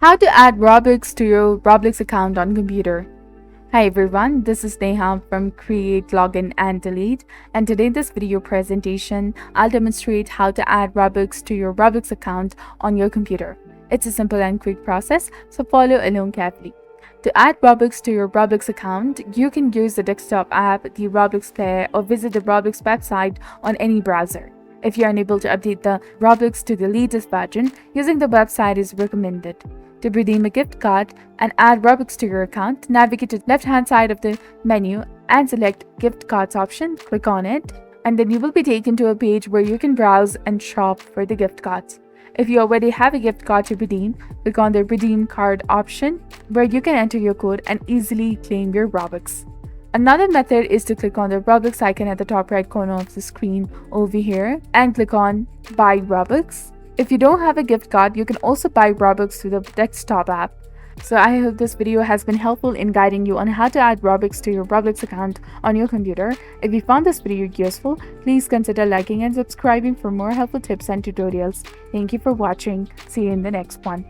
How to add Robux to your Roblox account on computer. Hi everyone, this is Neha from Create, Login and Delete, and today in this video presentation, I'll demonstrate how to add Robux to your Roblox account on your computer. It's a simple and quick process, so follow along carefully. To add Robux to your Roblox account, you can use the desktop app, the Roblox Player, or visit the Roblox website on any browser. If you're unable to update the Roblox to the latest version, using the website is recommended. To redeem a gift card and add Robux to your account, navigate to the left-hand side of the menu and select Gift Cards option. Click on it, and then you will be taken to a page where you can browse and shop for the gift cards. If you already have a gift card to redeem, click on the Redeem Card option, where you can enter your code and easily claim your Robux. Another method is to click on the Roblox icon at the top right corner of the screen over here and click on Buy Robux. If you don't have a gift card, you can also buy Robux through the desktop app. So I hope this video has been helpful in guiding you on how to add Robux to your Roblox account on your computer. If you found this video useful, please consider liking and subscribing for more helpful tips and tutorials. Thank you for watching. See you in the next one.